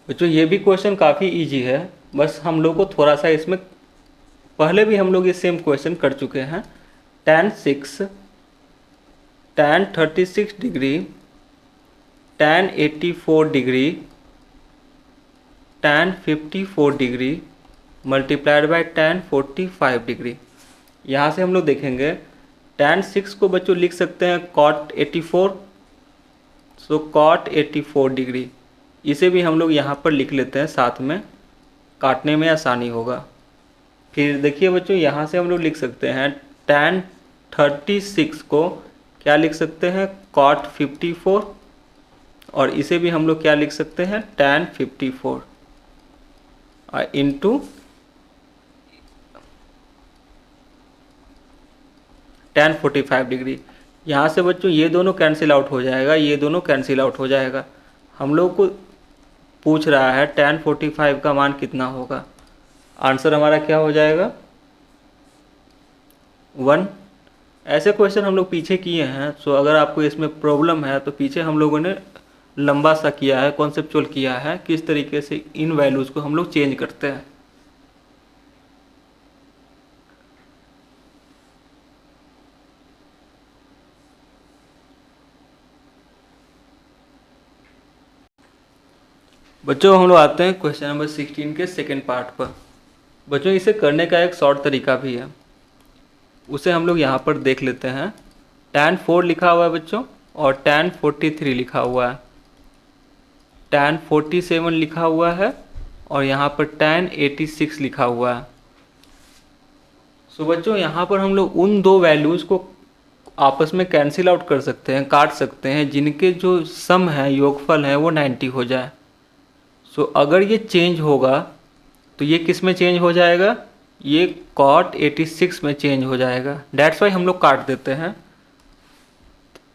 बच्चों ये भी क्वेश्चन काफ़ी इजी है, बस हम लोग को थोड़ा सा इसमें, पहले भी हम लोग ये सेम क्वेश्चन कर चुके हैं। tan 36 degree, tan 84 degree, tan 54 degree multiplied by tan 45 degree. यहाँ से हम लोग देखेंगे tan 6 को बच्चों लिख सकते हैं cot 84, सो cot 84 डिग्री, इसे भी हम लोग यहाँ पर लिख लेते हैं, साथ में काटने में आसानी होगा। फिर देखिए बच्चों यहाँ से हम लोग लिख सकते हैं tan 36 को क्या लिख सकते हैं cot 54, और इसे भी हम लोग क्या लिख सकते हैं tan 54 इंटू tan 45 डिग्री। यहाँ से बच्चों ये दोनों कैंसिल आउट हो जाएगा, ये दोनों कैंसिल आउट हो जाएगा। हम लोग को पूछ रहा है tan 45 का मान कितना होगा, आंसर हमारा क्या हो जाएगा 1। ऐसे क्वेश्चन हम लोग पीछे किए हैं, सो अगर आपको इसमें प्रॉब्लम है तो पीछे हम लोगों ने लंबा सा किया है, कॉन्सेप्चुअल किया है, किस तरीके से इन वैल्यूज़ को हम लोग चेंज करते हैं। बच्चों हम लोग आते हैं क्वेश्चन नंबर 16 के सेकेंड पार्ट पर। बच्चों इसे करने का एक शॉर्ट तरीका भी है, उसे हम लोग यहाँ पर देख लेते हैं। tan 4 लिखा हुआ है बच्चों, और tan 43 लिखा हुआ है, tan 47 लिखा हुआ है, और यहाँ पर tan 86 लिखा हुआ है। सो बच्चों यहाँ पर हम लोग उन दो वैल्यूज़ को आपस में कैंसिल आउट कर सकते हैं, काट सकते हैं, जिनके जो सम है, योगफल है, वो 90 हो जाए। सो अगर ये चेंज होगा तो ये किस में चेंज हो जाएगा, ये cot 86 में चेंज हो जाएगा। डैट्स वाई हम लोग काट देते हैं।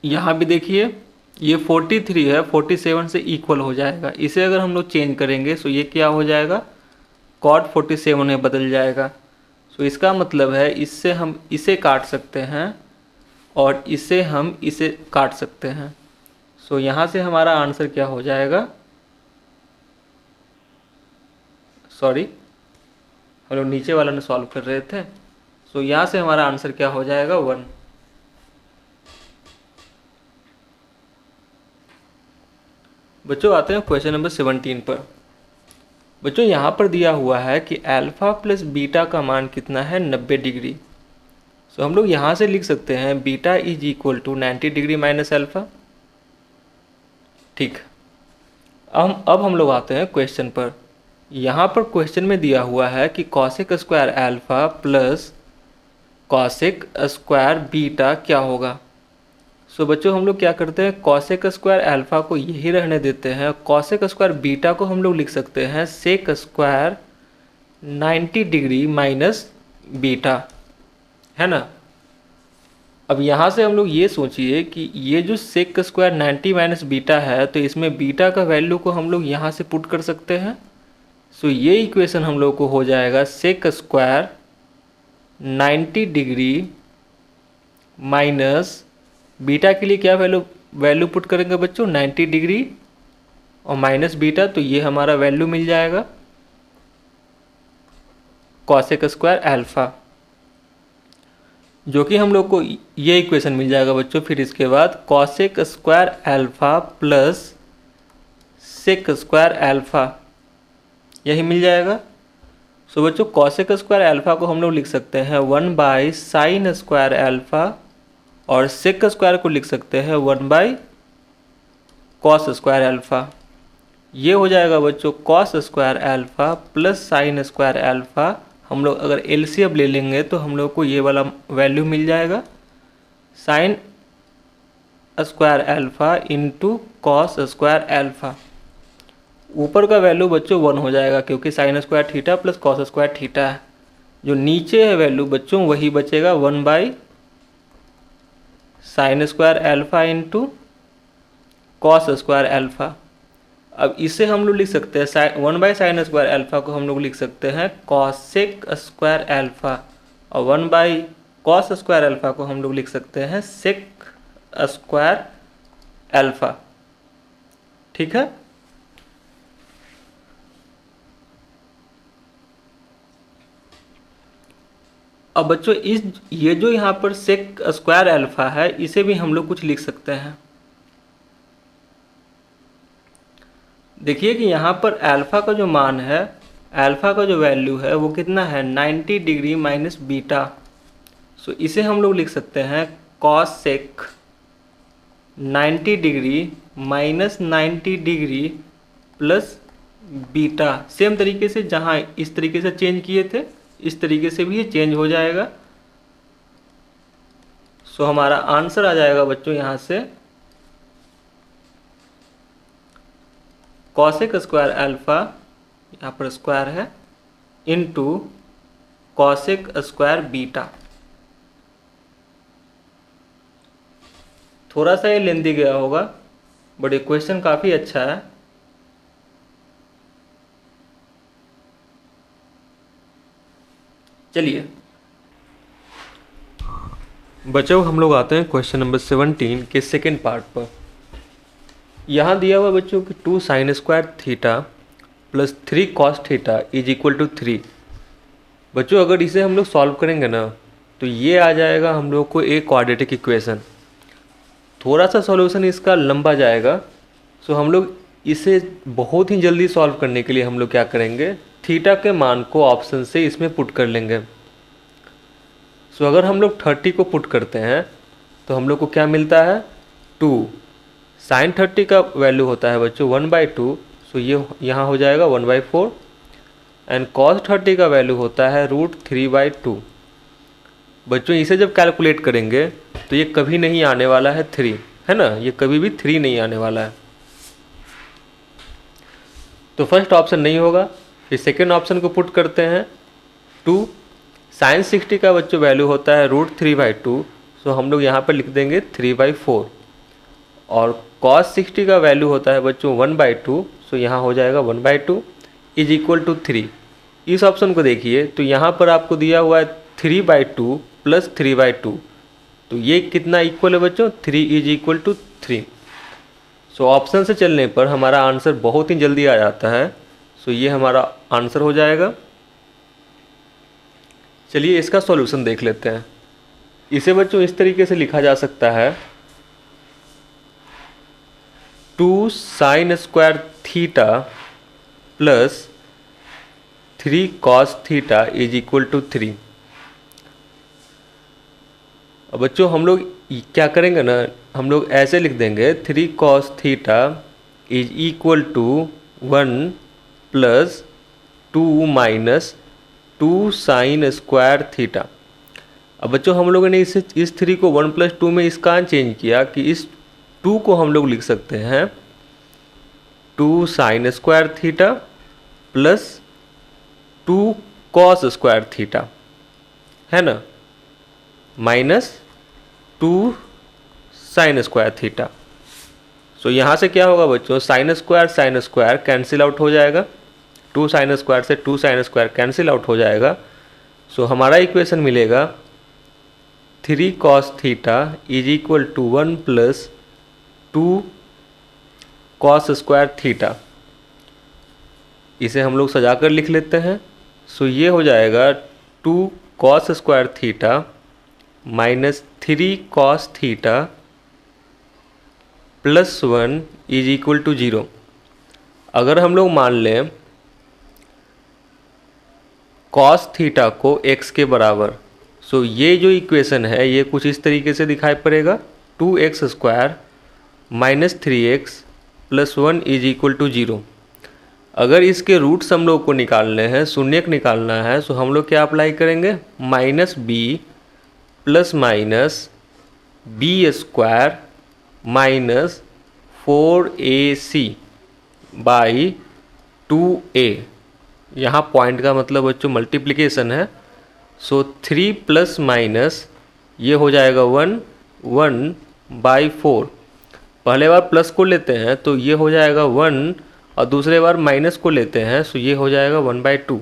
यहाँ भी देखिए ये 43 है, 47 से इक्वल हो जाएगा। इसे अगर हम लोग चेंज करेंगे तो ये क्या हो जाएगा cot 47 में बदल जाएगा। सो इसका मतलब है इससे हम इसे काट सकते हैं और इसे हम इसे काट सकते हैं। सो यहाँ से हमारा आंसर क्या हो जाएगा, सॉरी हम लोग नीचे वाला ने सॉल्व कर रहे थे। सो यहाँ से हमारा आंसर क्या हो जाएगा 1। बच्चों आते हैं क्वेश्चन नंबर 17 पर। बच्चों यहाँ पर दिया हुआ है कि अल्फ़ा प्लस बीटा का मान कितना है 90 डिग्री। सो हम लोग यहाँ से लिख सकते हैं beta is equal to 90 degree minus alpha. ठीक, अब हम लोग आते हैं क्वेश्चन पर। यहाँ पर क्वेश्चन में दिया हुआ है कि cosec square alpha plus cosec square beta क्या होगा। सो बच्चों हम लोग क्या करते हैं, कॉसेक स्क्वायर अल्फ़ा को यही रहने देते हैं, कॉसेक स्क्वायर बीटा को हम लोग लिख सकते हैं sec square 90 degree minus beta, है ना। अब यहाँ से हम लोग ये सोचिए कि ये जो सेक स्क्वायर 90 माइनस बीटा है, तो इसमें बीटा का वैल्यू को हम लोग यहाँ से पुट कर सकते हैं। सो ये इक्वेशन हम लोग को हो जाएगा sec square 90 degree minus beta के लिए क्या वैल्यू पुट करेंगे बच्चों 90 डिग्री और माइनस बीटा, तो ये हमारा वैल्यू मिल जाएगा कॉसेक स्क्वायर अल्फ़ा, जो कि हम लोग को ये इक्वेशन मिल जाएगा बच्चों। फिर इसके बाद cosec square alpha plus sec square alpha, यही मिल जाएगा। सो बच्चों कॉसेक स्क्वायर अल्फ़ा को हम लोग लिख सकते हैं 1 साइन स्क्वायर अल्फ़ा, और सेक स्क्वायर को लिख सकते हैं 1 कॉस स्क्वायर अल्फ़ा। ये हो जाएगा बच्चों cos square alpha plus sine square alpha. हम लोग अगर एलसीएम ले लेंगे तो हम लोग को ये वाला वैल्यू मिल जाएगा sine square alpha into cos square alpha. ऊपर का वैल्यू बच्चों 1 हो जाएगा, क्योंकि sign square theta plus cos square theta है। जो नीचे है वैल्यू बच्चों वही बचेगा 1 sine square alpha into cos square alpha. अब इसे हम लोग लिख सकते हैं 1 साइन स्क्वायर अल्फ़ा को हम लोग लिख सकते हैं कॉसेक स्क्वायर अल्फ़ा, और 1 कॉस स्क्वायर अल्फ़ा को हम लोग लिख सकते हैं सेक स्क्वायर अल्फ़ा। ठीक है। अब बच्चों ये जो यहाँ पर सेक स्क्वायर अल्फा है, इसे भी हम लोग कुछ लिख सकते हैं। देखिए कि यहाँ पर अल्फा का जो मान है, अल्फा का जो वैल्यू है वो कितना है, 90 डिग्री माइनस बीटा। सो इसे हम लोग लिख सकते हैं cosec 90 degree minus 90 degree plus beta. Same तरीके से जहाँ इस तरीके से चेंज किए थे, इस तरीके से भी ये चेंज हो जाएगा। सो हमारा आंसर आ जाएगा बच्चों यहाँ से कॉसेक स्क्वायर अल्फा, यहाँ पर स्क्वायर है, इनटू कॉसेक स्क्वायर बीटा। थोड़ा सा ये लेंदी गया होगा, बट ये क्वेश्चन काफ़ी अच्छा है। चलिए बच्चों हम लोग आते हैं क्वेश्चन नंबर 17 के सेकेंड पार्ट पर। यहाँ दिया हुआ बच्चों कि 2 sine square theta plus 3 cos theta is equal to 3। बच्चों अगर इसे हम लोग सॉल्व करेंगे ना, तो ये आ जाएगा हम लोग को एक क्वाड्रेटिक इक्वेशन। थोड़ा सा सॉल्यूशन इसका लंबा जाएगा, सो हम लोग इसे बहुत ही जल्दी सॉल्व करने के लिए हम लोग क्या करेंगे, थीटा के मान को ऑप्शन से इसमें पुट कर लेंगे। सो अगर हम लोग 30 को पुट करते हैं तो हम लोग को क्या मिलता है, 2। साइन 30 का वैल्यू होता है बच्चों 1/2, सो ये यहाँ हो जाएगा 1/4। एंड कॉस 30 का वैल्यू होता है √3/2। बच्चों इसे जब कैलकुलेट करेंगे तो ये कभी नहीं आने वाला है 3, है ना, ये कभी भी 3 नहीं आने वाला है। तो फर्स्ट ऑप्शन नहीं होगा। फिर सेकेंड ऑप्शन को पुट करते हैं 2। साइन 60 का बच्चों वैल्यू होता है √3/2, सो हम लोग यहाँ पर लिख देंगे 3/4। और cos 60 का वैल्यू होता है बच्चों 1/2, सो यहाँ हो जाएगा 1/2 इज इक्वल टू 3। इस ऑप्शन को देखिए तो यहाँ पर आपको दिया हुआ है 3/2 प्लस 3/2, तो ये कितना इक्वल है बच्चों, 3 is equal to 3। So option से चलने पर हमारा आंसर बहुत ही जल्दी आ जाता है। सो ये हमारा आंसर हो जाएगा। चलिए इसका सॉल्यूशन देख लेते हैं। इसे बच्चों इस तरीके से लिखा जा सकता है 2 sine square theta plus 3 cos theta is equal to 3। अब बच्चों हम लोग क्या करेंगे ना, हम लोग ऐसे लिख देंगे 3 cos theta is equal to 1 plus 2 minus 2 sine square theta. अब बच्चों हम लोगों ने इस 3 को 1 + 2 में इसका चेंज किया कि इस 2 को हम लोग लिख सकते हैं 2 sine square theta plus 2 cos square theta, है ना, minus 2 sine square theta. So यहाँ से क्या होगा बच्चों, साइन स्क्वायर कैंसिल आउट हो जाएगा, 2 साइन स्क्वायर से 2 साइन स्क्वायर कैंसिल आउट हो जाएगा। सो हमारा इक्वेशन मिलेगा 3 cos theta is equal to 1 plus 2 cos square theta. इसे हम लोग सजा कर लिख लेते हैं। सो ये हो जाएगा 2 cos square theta minus 3 cos theta plus 1 is equal to 0। अगर हम लोग मान लें कॉस थीटा को x के बराबर, सो ये जो इक्वेशन है ये कुछ इस तरीके से दिखाई पड़ेगा 2x² minus 3x plus 1 is equal to 0। अगर इसके रूट्स हम लोग को निकालने हैं, शून्यक निकालना है, सो हम लोग क्या अप्लाई करेंगे, -b plus minus b² minus 4ac by 2a। यहाँ पॉइंट का मतलब बच्चों मल्टीप्लिकेशन है। सो 3 प्लस माइनस ये हो जाएगा 1/4। पहले बार प्लस को लेते हैं तो ये हो जाएगा 1, और दूसरे बार माइनस को लेते हैं सो ये हो जाएगा 1/2।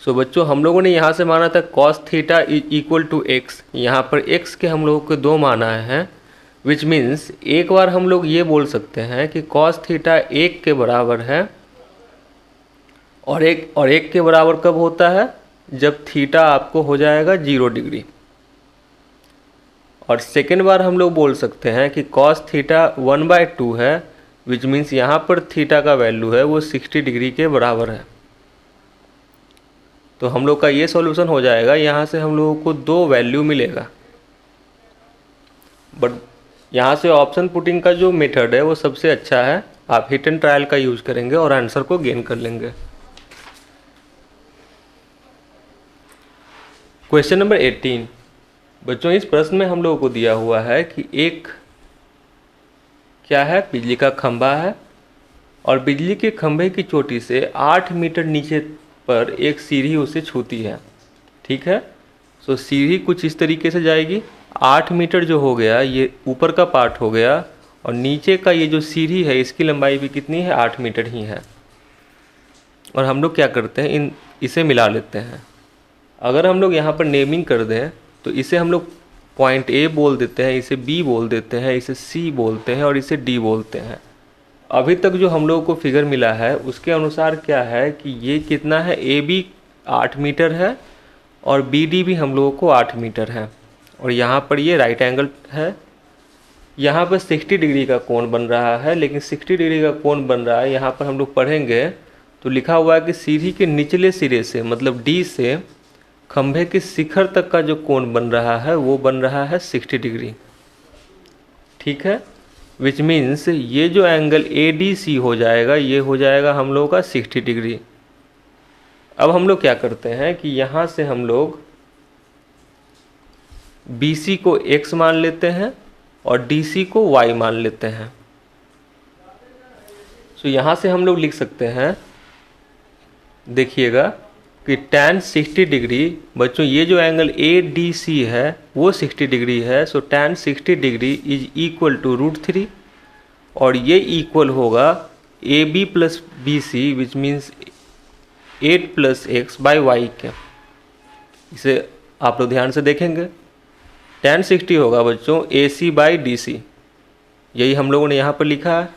सो बच्चों हम लोगों ने यहाँ से माना था cos theta equal to x, यहाँ पर x के हम लोगों को 2 माना है, विच मीन्स एक बार हम लोग ये बोल सकते हैं कि cos थीटा 1 के बराबर है, और एक के बराबर कब होता है, जब थीटा आपको हो जाएगा 0 डिग्री। और सेकेंड बार हम लोग बोल सकते हैं कि कॉस थीटा 1/2 है, विच मीन्स यहाँ पर थीटा का वैल्यू है वो 60 डिग्री के बराबर है। तो हम लोग का ये सॉल्यूशन हो जाएगा। यहाँ से हम लोगों को 2 वैल्यू मिलेगा, बट यहाँ से ऑप्शन पुटिंग का जो मेथड है वो सबसे अच्छा है। आप हिट एंड ट्रायल का यूज करेंगे और आंसर को गेन कर लेंगे। क्वेश्चन नंबर 18 बच्चों, इस प्रश्न में हम लोगों को दिया हुआ है कि एक क्या है, बिजली का खंभा है और बिजली के खंभे की चोटी से 8 मीटर नीचे पर एक सीढ़ी उसे छूती है। ठीक है, सो सीढ़ी कुछ इस तरीके से जाएगी। 8 मीटर जो हो गया ये ऊपर का पार्ट हो गया, और नीचे का ये जो सीढ़ी है इसकी लंबाई भी कितनी है, 8 मीटर ही है। और हम लोग क्या करते हैं, इसे मिला लेते हैं। अगर हम लोग यहाँ पर नेमिंग कर दें तो इसे हम लोग पॉइंट ए बोल देते हैं, इसे बी बोल देते हैं, इसे सी बोलते हैं और इसे डी बोलते हैं। अभी तक जो हम लोगों को फिगर मिला है उसके अनुसार क्या है कि ये कितना है, ए बी 8 मीटर है और बी डी भी हम लोगों को 8 मीटर है, और यहाँ पर ये राइट एंगल है। यहाँ पर 60 डिग्री का कोण बन रहा है, लेकिन 60 डिग्री का कोण बन रहा है यहाँ पर हम लोग पढ़ेंगे तो लिखा हुआ है कि सीढ़ी के निचले सिरे से मतलब डी से खंभे के शिखर तक का जो कोण बन रहा है वो बन रहा है 60 डिग्री। ठीक है, विच मीन्स ये जो एंगल ए डी सी हो जाएगा ये हो जाएगा हम लोगों का 60 डिग्री। अब हम लोग क्या करते हैं कि यहाँ से हम लोग बी सी को x मान लेते हैं और डी सी को y मान लेते हैं। तो यहाँ से हम लोग लिख सकते हैं, देखिएगा कि tan 60 डिग्री, बच्चों ये जो एंगल ए डी सी है वो 60 डिग्री है। So tan 60 degree is equal to √3, और ये इक्वल होगा A B plus B C which means 8 + x by Y के। इसे आप लोग ध्यान से देखेंगे, tan 60 होगा बच्चों ए सी बाई डी सी, यही हम लोगों ने यहाँ पर लिखा है,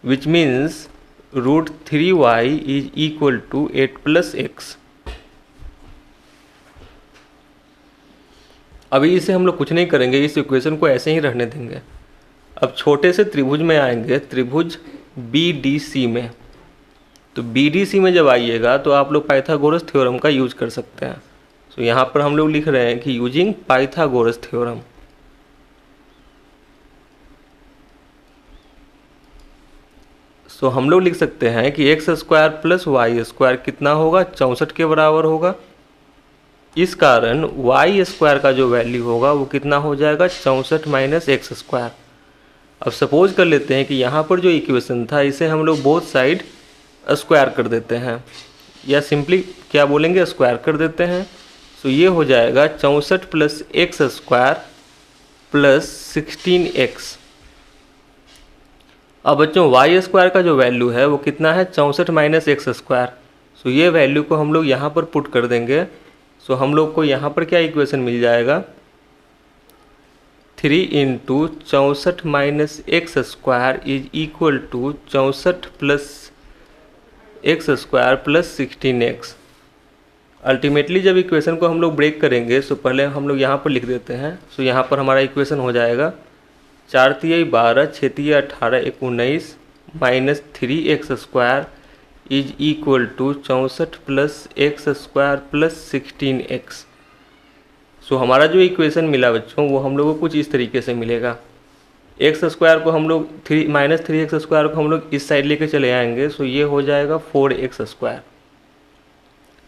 which means √3y is equal to 8 + x। अभी इसे हम लोग कुछ नहीं करेंगे, इस इक्वेशन को ऐसे ही रहने देंगे। अब छोटे से त्रिभुज में आएंगे, त्रिभुज बी डी सी में। तो बी डी सी में जब आइएगा तो आप लोग पाइथागोरस थ्योरम का यूज कर सकते हैं। तो यहाँ पर हम लोग लिख रहे हैं कि यूजिंग पाइथागोरस थ्योरम। सो हम लोग लिख सकते हैं कि x² + y² कितना होगा, 64 के बराबर होगा। इस कारण y² का जो वैल्यू होगा वो कितना हो जाएगा, 64 - x²। अब सपोज कर लेते हैं कि यहाँ पर जो इक्वेशन था इसे हम लोग बोथ साइड स्क्वायर कर देते हैं, या सिंपली क्या बोलेंगे, स्क्वायर कर देते हैं। तो ये हो जाएगा 64 + x² + 16x। अब बच्चों y² का जो वैल्यू है वो कितना है, 64 - x²। सो ये वैल्यू को हम लोग यहाँ पर पुट कर देंगे। सो हम लोग को यहाँ पर क्या इक्वेशन मिल जाएगा, 3 × 64 - x² is equal to 64 + x² + 16x। Ultimately जब इक्वेशन को हम लोग ब्रेक करेंगे तो पहले हम लोग यहाँ पर लिख देते हैं। सो यहाँ पर हमारा इक्वेशन हो जाएगा 4 × 3 = 12, 6 × 3 = 18, 19 - 3x² is equal to 64 + x² + 16x। सो हमारा जो इक्वेशन मिला बच्चों वो हम लोगों को कुछ इस तरीके से मिलेगा। x² को हम लोग -3x² को हम लोग इस साइड लेके चले आएंगे। सो ये हो जाएगा 4x²।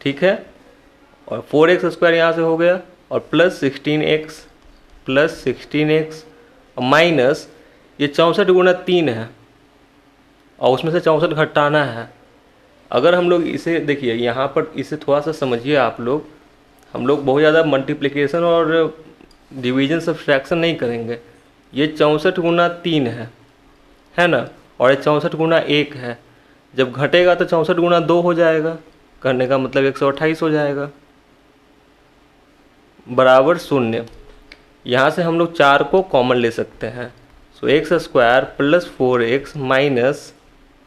ठीक है, और 4x² यहाँ से हो गया, और +16x माइनस ये 64 × 3 है और उसमें से 64 घटाना है। अगर हम लोग इसे देखिए यहाँ पर, इसे थोड़ा सा समझिए आप लोग। हम लोग बहुत ज़्यादा मल्टीप्लिकेशन और डिवीजन सब्सट्रैक्शन नहीं करेंगे। ये 64 × 3 है ना, और ये 64 × 1 है। जब घटेगा तो 64 × 2 हो जाएगा, करने का मतलब 128 हो जाएगा, बराबर 0। यहाँ से हम लोग 4 को कॉमन ले सकते हैं। So x² + 4x -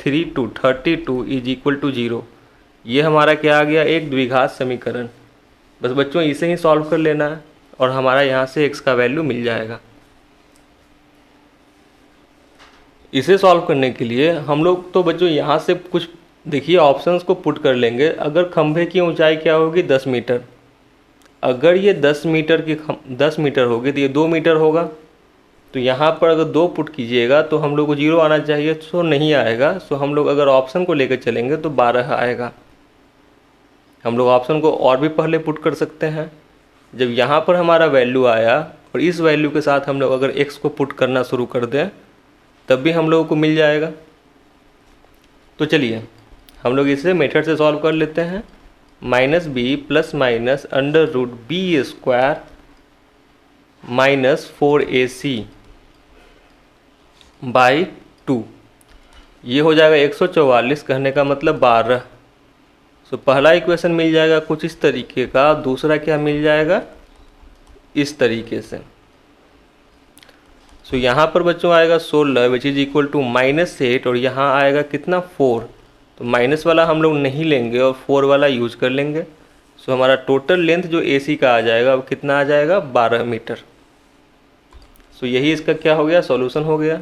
3 × 32 is equal to 0। ये हमारा क्या आ गया, एक द्विघात समीकरण। बस बच्चों इसे ही सॉल्व कर लेना है और हमारा यहाँ से x का वैल्यू मिल जाएगा। इसे सॉल्व करने के लिए हम लोग तो बच्चों यहाँ से कुछ देखिए ऑप्शंस को पुट कर लेंगे। अगर खंभे की ऊंचाई क्या होगी 10 मीटर, अगर ये 10 मीटर की 10 मीटर होगी तो ये 2 मीटर होगा। तो यहाँ पर अगर 2 पुट कीजिएगा तो हम लोग को 0 आना चाहिए, सो नहीं आएगा। सो हम लोग अगर ऑप्शन को लेकर चलेंगे तो 12 आएगा। हम लोग ऑप्शन को और भी पहले पुट कर सकते हैं। जब यहाँ पर हमारा वैल्यू आया और इस वैल्यू के साथ हम लोग अगर x को पुट करना शुरू कर दें तब भी हम लोगों को मिल जाएगा। तो चलिए हम लोग इसे मेथड से सॉल्व कर लेते हैं। -b plus minus under root B square minus 4ac by 2, ये हो जाएगा 144, कहने का मतलब 12। सो पहला इक्वेशन मिल जाएगा कुछ इस तरीके का, दूसरा क्या मिल जाएगा इस तरीके से। सो यहाँ पर बच्चों आएगा 16 विच इज इक्वल टू -8 और यहाँ आएगा कितना 4। तो माइनस वाला हम लोग नहीं लेंगे और 4 वाला यूज कर लेंगे। सो हमारा टोटल लेंथ जो AC का आ जाएगा वो कितना आ जाएगा 12 मीटर। सो यही इसका क्या हो गया सॉल्यूशन हो गया।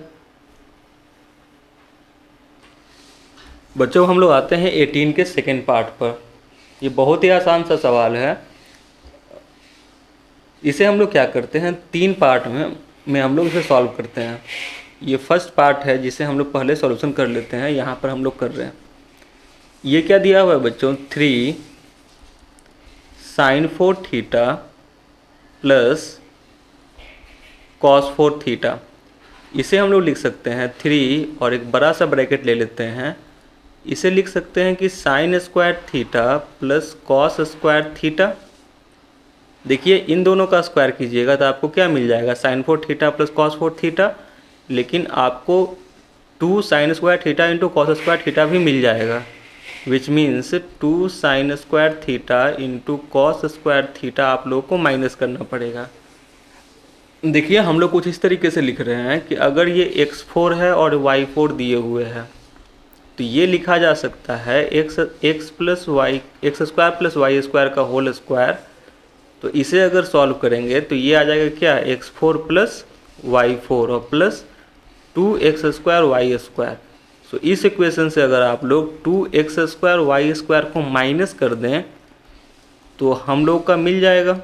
बच्चों हम लोग आते हैं 18 के सेकेंड पार्ट पर। ये बहुत ही आसान सा सवाल है। इसे हम लोग क्या करते हैं 3 पार्ट में हम लोग इसे सॉल्व करते हैं। ये फर्स्ट पार्ट है जिसे हम लोग पहले सॉल्यूशन कर लेते हैं, यहाँ पर हम लोग कर रहे हैं। ये क्या दिया हुआ है बच्चों 3 sin 4 theta plus cos 4 theta. इसे हम लोग लिख सकते हैं 3 और एक बड़ा सा ब्रैकेट ले लेते हैं। इसे लिख सकते हैं कि sin square theta plus cos square theta. देखिए इन दोनों का स्क्वायर कीजिएगा तो आपको क्या मिल जाएगा sin 4 theta plus cos 4 theta, लेकिन आपको 2 sin square theta into cos square theta भी मिल जाएगा, विच means 2 sin square theta into cos square theta आप लोगों को माइनस करना पड़ेगा। देखिए हम लोग कुछ इस तरीके से लिख रहे हैं कि अगर ये x4 है और y4 दिए हुए हैं तो ये लिखा जा सकता है x square plus Y square का होल स्क्वायर। तो इसे अगर सॉल्व करेंगे तो ये आ जाएगा क्या x4 प्लस y4 और plus 2x square y square. So इस इक्वेशन से अगर आप लोग 2x स्क्वायर वाई स्क्वायर को माइनस कर दें तो हम लोग का मिल जाएगा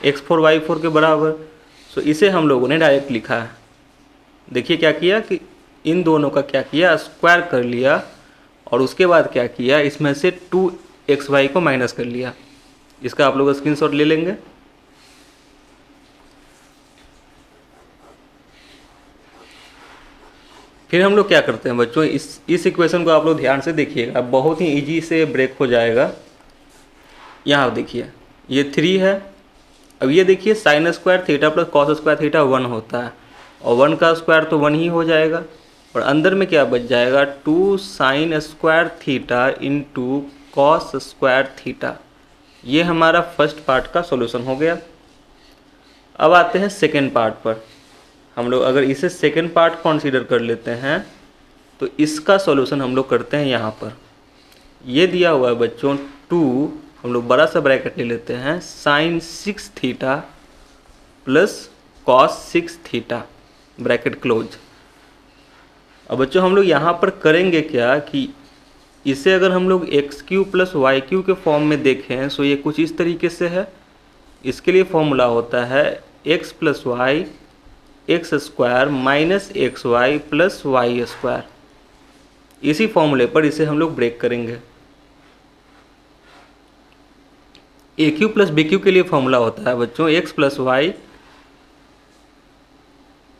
x4 y4 के बराबर। सो इसे हम लोगों ने डायरेक्ट लिखा है। देखिए क्या किया कि इन दोनों का क्या किया स्क्वायर कर लिया और उसके बाद क्या किया इसमें से 2xy को माइनस कर लिया। इसका आप लोग स्क्रीनशॉट ले लेंगे। फिर हम लोग क्या करते हैं बच्चों इस इक्वेशन को आप लोग ध्यान से देखिएगा, बहुत ही इजी से ब्रेक हो जाएगा। यहाँ देखिए ये 3 है। अब ये देखिए sign square theta plus cos square theta 1 होता है और 1 का स्क्वायर तो 1 ही हो जाएगा और अंदर में क्या बच जाएगा 2 sine square theta into cos square theta. ये हमारा फर्स्ट पार्ट का सॉल्यूशन हो गया। अब आते हैं सेकेंड पार्ट पर। हम लोग अगर इसे सेकेंड पार्ट कंसीडर कर लेते हैं तो इसका सॉल्यूशन हम लोग करते हैं यहाँ पर। ये दिया हुआ है बच्चों 2, हम लोग बड़ा सा ब्रैकेट ले लेते हैं sine 6 theta plus cos 6 theta bracket close. अब बच्चों हम लोग यहाँ पर करेंगे क्या कि इसे अगर हम लोग x³ प्लस y³ के फॉर्म में देखें सो ये कुछ इस तरीके से है। इसके लिए फॉर्मूला होता है x plus Y X square minus XY plus Y square. इसी फॉर्मूले पर इसे हम लोग ब्रेक करेंगे। AQ प्लस BQ के लिए फॉर्मूला होता है बच्चों x plus y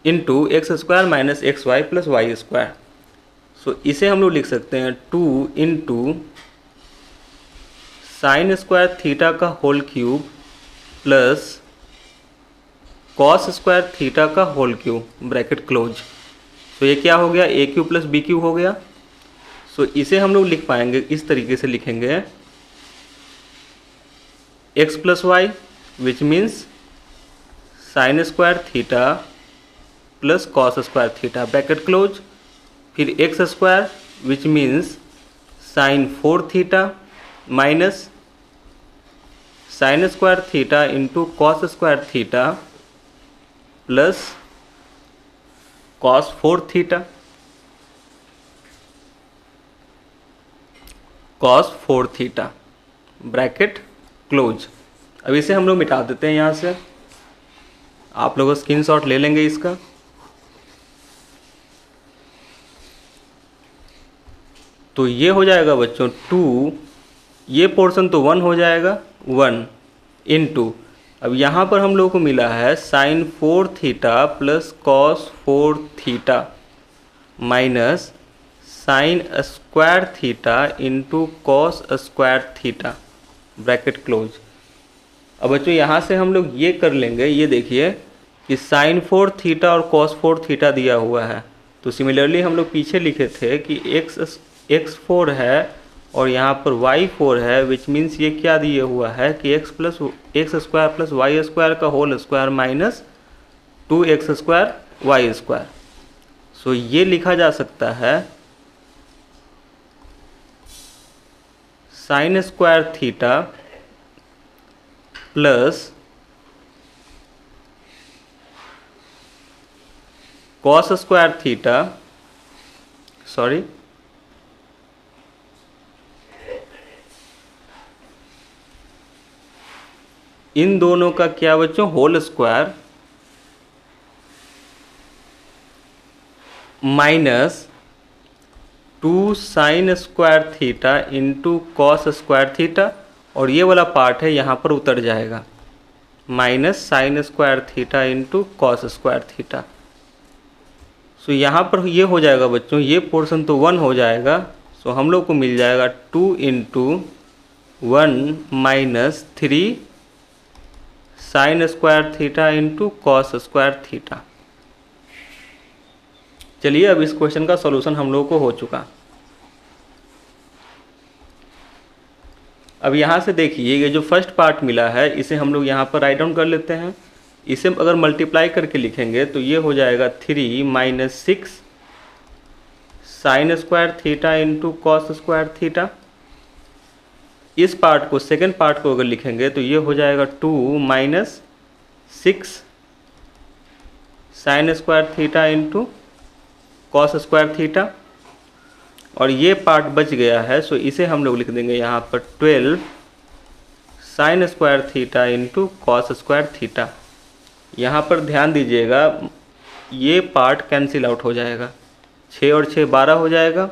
into x square minus XY plus Y square. So इसे हम लोग लिख सकते हैं 2 इंटू साइन स्क्वायर थीटा का whole cube plus cos square theta का whole cube bracket close. So ये क्या हो गया AQ प्लस BQ हो गया। सो इसे हम लोग लिख पाएंगे इस तरीके से लिखेंगे x plus y which means sine square theta plus cos square theta bracket close, फिर x square which means sine 4 theta minus sine square theta into cos square theta plus cos 4 theta, cos 4 theta, bracket close. अब इसे हम लोग मिटा देते हैं यहाँ से, आप लोग स्क्रीनशॉट ले लेंगे इसका। तो ये हो जाएगा बच्चों 2, ये पोर्शन तो 1 हो जाएगा 1 इंटू, अब यहाँ पर हम लोगों को मिला है sine 4 theta plus cos 4 theta minus sine square theta into cos square theta, bracket close. अब बच्चों यहाँ से हम लोग ये कर लेंगे, ये देखिए कि साइन 4 थीटा और कॉस 4 थीटा दिया हुआ है, तो सिमिलरली हम लोग पीछे लिखे थे कि x 4 है और यहाँ पर y 4 है, विच मीन्स ये क्या दिए हुआ है कि x square plus Y square का whole square minus 2x square y square. So ये लिखा जा सकता है sine square theta plus cos square theta, sorry इन दोनों का क्या बच्चों whole square minus 2 sine square theta into cos square theta, और ये वाला पार्ट है यहाँ पर उतर जाएगा minus sine square theta into cos square theta. So यहाँ पर ये हो जाएगा बच्चों, ये पोर्शन तो 1 हो जाएगा, सो हम लोग को मिल जाएगा 2 into 1 minus 3 sign square theta into cos square theta. चलिए अब इस क्वेश्चन का सॉल्यूशन हम लोगों को हो चुका। अब यहाँ से देखिए ये जो फर्स्ट पार्ट मिला है इसे हम लोग यहाँ पर राइट डाउन कर लेते हैं। इसे अगर मल्टीप्लाई करके लिखेंगे तो ये हो जाएगा 3 minus 6 sign square theta into cos square theta. इस पार्ट को सेकेंड पार्ट को अगर लिखेंगे तो ये हो जाएगा 2 minus 6 sign square theta into cos square theta, और ये पार्ट बच गया है, सो इसे हम लोग लिख देंगे यहाँ पर 12 sign square theta into cos square theta. यहाँ पर ध्यान दीजिएगा ये पार्ट कैंसिल आउट हो जाएगा, 6 और 6 12 हो जाएगा,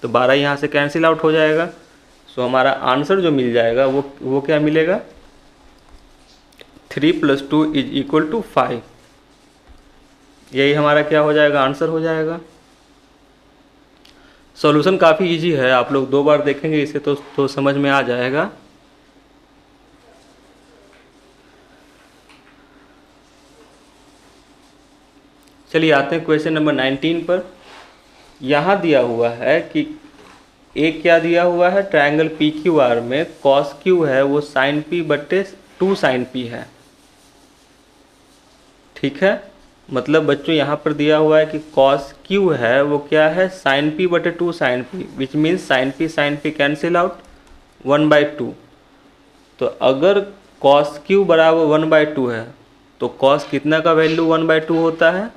तो 12 यहाँ से कैंसिल आउट हो जाएगा। सो हमारा आंसर जो मिल जाएगा वो क्या मिलेगा 3 + 2 = 5। यही हमारा क्या हो जाएगा आंसर हो जाएगा। सॉल्यूशन काफ़ी इजी है, आप लोग 2 बार देखेंगे इसे तो समझ में आ जाएगा। चलिए आते हैं क्वेश्चन नंबर 19 पर। यहाँ दिया हुआ है कि एक क्या दिया हुआ है ट्रायंगल PQR में cos Q है वो sin P बटे 2 sin P है, ठीक है। मतलब बच्चों यहाँ पर दिया हुआ है कि cos Q है वो क्या है sin P बटे 2 sin P, which means sin P cancel out 1/2। तो अगर cos Q बराबर 1/2 है तो cos कितना का वैल्यू 1/2 होता है,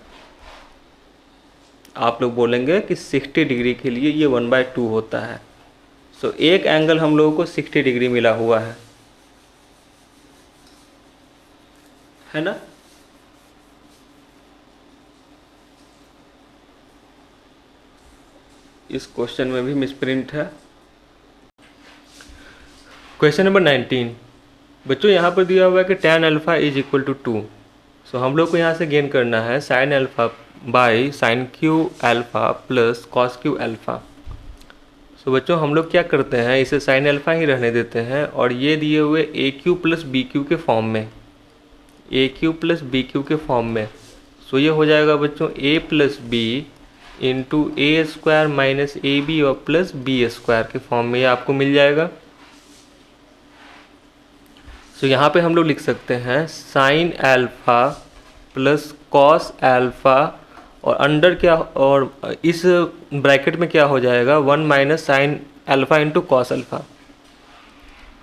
आप लोग बोलेंगे कि 60 डिग्री के लिए ये 1/2 होता है। सो एक एंगल हम लोगों को 60 डिग्री मिला हुआ है ना। इस क्वेश्चन में भी मिसप्रिंट है। क्वेश्चन नंबर 19 बच्चों यहाँ पर दिया हुआ है कि tan अल्फा = 2। सो हम लोग को यहाँ से गेन करना है sin alpha by sin Q alpha plus cos Q alpha. So बच्चों हम लोग क्या करते हैं इसे sin अल्फा ही रहने देते हैं, और ये दिए हुए AQ + BQ के फॉर्म में, AQ + BQ के फॉर्म में। सो ये हो जाएगा बच्चों A + B into A² minus AB और प्लस B² के फॉर्म में ये आपको मिल जाएगा। सो यहाँ पे हम लोग लिख सकते हैं sin alpha plus cos alpha, और अंडर क्या, और इस ब्रैकेट में क्या हो जाएगा 1 minus sin alpha into cos alpha.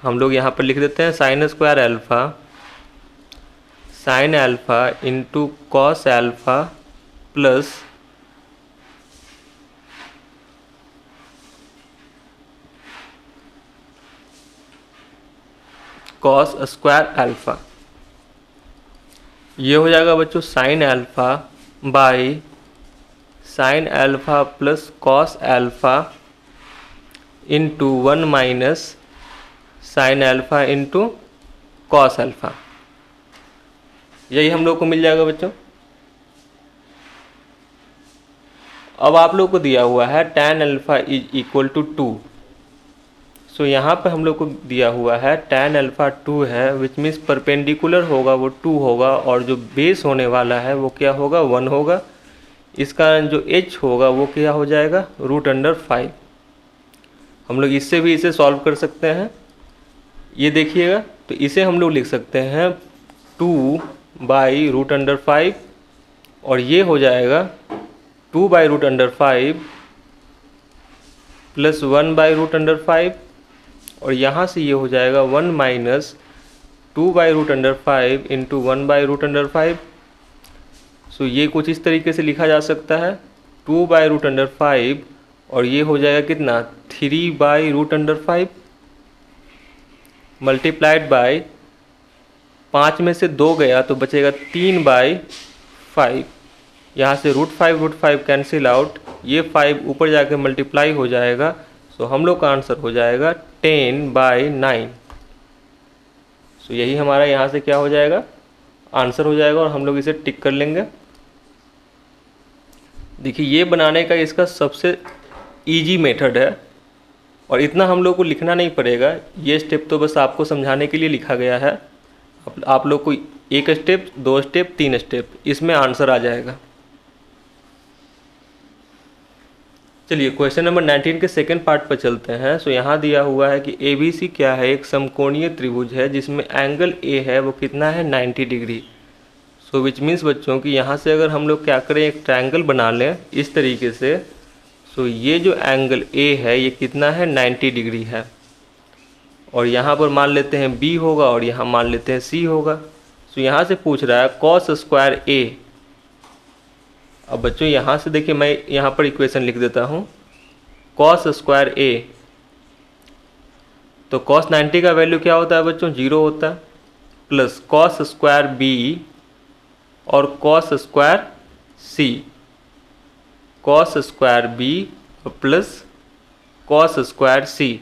हम लोग यहाँ पर लिख देते हैं sine square alpha sine alpha into cos alpha plus cos square alpha. ये हो जाएगा बच्चों sine alpha by sine alpha plus cos alpha into 1 minus sine alpha into cos alpha. यही हम लोग को मिल जाएगा बच्चों। अब आप लोग को दिया हुआ है tan alpha is equal to 2। So यहाँ पर हम लोग को दिया हुआ है tan अल्फ़ा 2 है, विच मीन्स परपेंडिकुलर होगा वो 2 होगा और जो बेस होने वाला है वो क्या होगा 1 होगा। इसका जो h होगा वो क्या हो जाएगा √5। हम लोग इससे भी इसे सॉल्व कर सकते हैं। ये देखिएगा, तो इसे हम लोग लिख सकते हैं 2/√5 और ये हो जाएगा 2/√5 प्लस 1/√5 और यहाँ से ये हो जाएगा 1 माइनस 2/√5 इंटू 1/√5। सो ये कुछ इस तरीके से लिखा जा सकता है 2/√5 और ये हो जाएगा कितना 3/√5 मल्टीप्लाइड बाय 5 में से 2 गया तो बचेगा 3/5। यहाँ से √5 कैंसिल आउट, ये 5 ऊपर जाके मल्टीप्लाई हो जाएगा। सो हम लोग का आंसर हो जाएगा 10/9। सो यही हमारा यहाँ से क्या हो जाएगा आंसर हो जाएगा और हम लोग इसे टिक कर लेंगे। देखिए ये बनाने का इसका सबसे इजी मेथड है और इतना हम लोग को लिखना नहीं पड़ेगा। ये स्टेप तो बस आपको समझाने के लिए लिखा गया है। आप लोग को 1 स्टेप 2 स्टेप 3 स्टेप इसमें आंसर आ जाएगा। चलिए क्वेश्चन नंबर 19 के सेकंड पार्ट पर चलते हैं। सो यहाँ दिया हुआ है कि ABC क्या है, एक समकोणीय त्रिभुज है जिसमें एंगल A है वो कितना है 90 डिग्री। सो विच मीन्स बच्चों कि यहाँ से अगर हम लोग क्या करें एक ट्रायंगल बना लें इस तरीके से। सो ये जो एंगल A है ये कितना है 90 डिग्री है और यहाँ पर मान लेते हैं B होगा और यहाँ मान लेते हैं C होगा। सो यहाँ से पूछ रहा है कॉस स्क्वायर A। अब बच्चों यहाँ से देखिए मैं यहाँ पर इक्वेशन लिख देता हूँ कॉस स्क्वायर A। तो कॉस 90 का वैल्यू क्या होता है बच्चों 0 होता है, प्लस कॉस स्क्वायर B और cos square C, cos square B plus cos square C।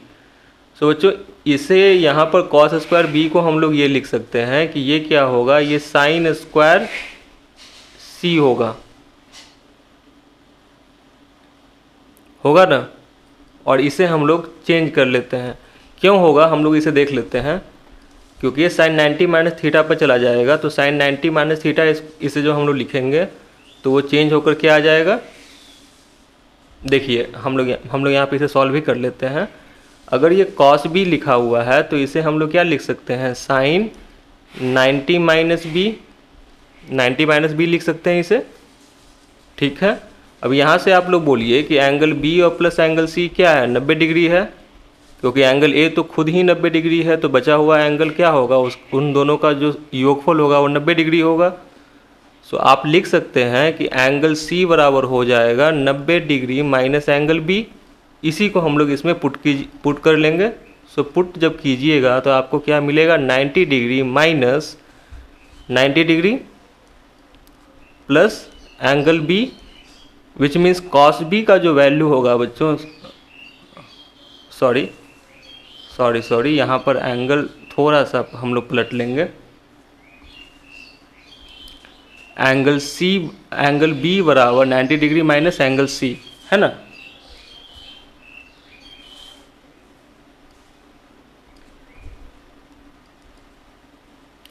सो बच्चों इसे यहाँ पर कॉस स्क्वायर B को हम लोग ये लिख सकते हैं कि ये क्या होगा ये साइन स्क्वायर C होगा ना। और इसे हम लोग चेंज कर लेते हैं, क्यों होगा हम लोग इसे देख लेते हैं। क्योंकि ये साइन 90 माइनस थीटा पर चला जाएगा तो साइन 90 माइनस थीटा इसे जो हम लोग लिखेंगे तो वो चेंज होकर क्या आ जाएगा। देखिए हम लोग यहाँ पे इसे सॉल्व भी कर लेते हैं। अगर ये कॉस B लिखा हुआ है तो इसे हम लोग क्या लिख सकते हैं साइन 90 माइनस बी लिख सकते हैं इसे, ठीक है। अब यहाँ से आप लोग बोलिए कि एंगल B और प्लस एंगल C क्या है 90 डिग्री है, क्योंकि एंगल A तो खुद ही 90 डिग्री है तो बचा हुआ एंगल क्या होगा उन दोनों का जो योगफल होगा वो 90 डिग्री होगा। सो आप लिख सकते हैं कि एंगल C बराबर हो जाएगा 90 डिग्री माइनस एंगल B। इसी को हम लोग इसमें पुट कर लेंगे। सो पुट जब कीजिएगा तो आपको क्या मिलेगा 90 degree minus 90 degree plus angle B, which means cos B का जो वैल्यू होगा बच्चों सॉरी यहाँ पर एंगल थोड़ा सा हम लोग पलट लेंगे। एंगल B बराबर 90 डिग्री माइनस एंगल C है ना।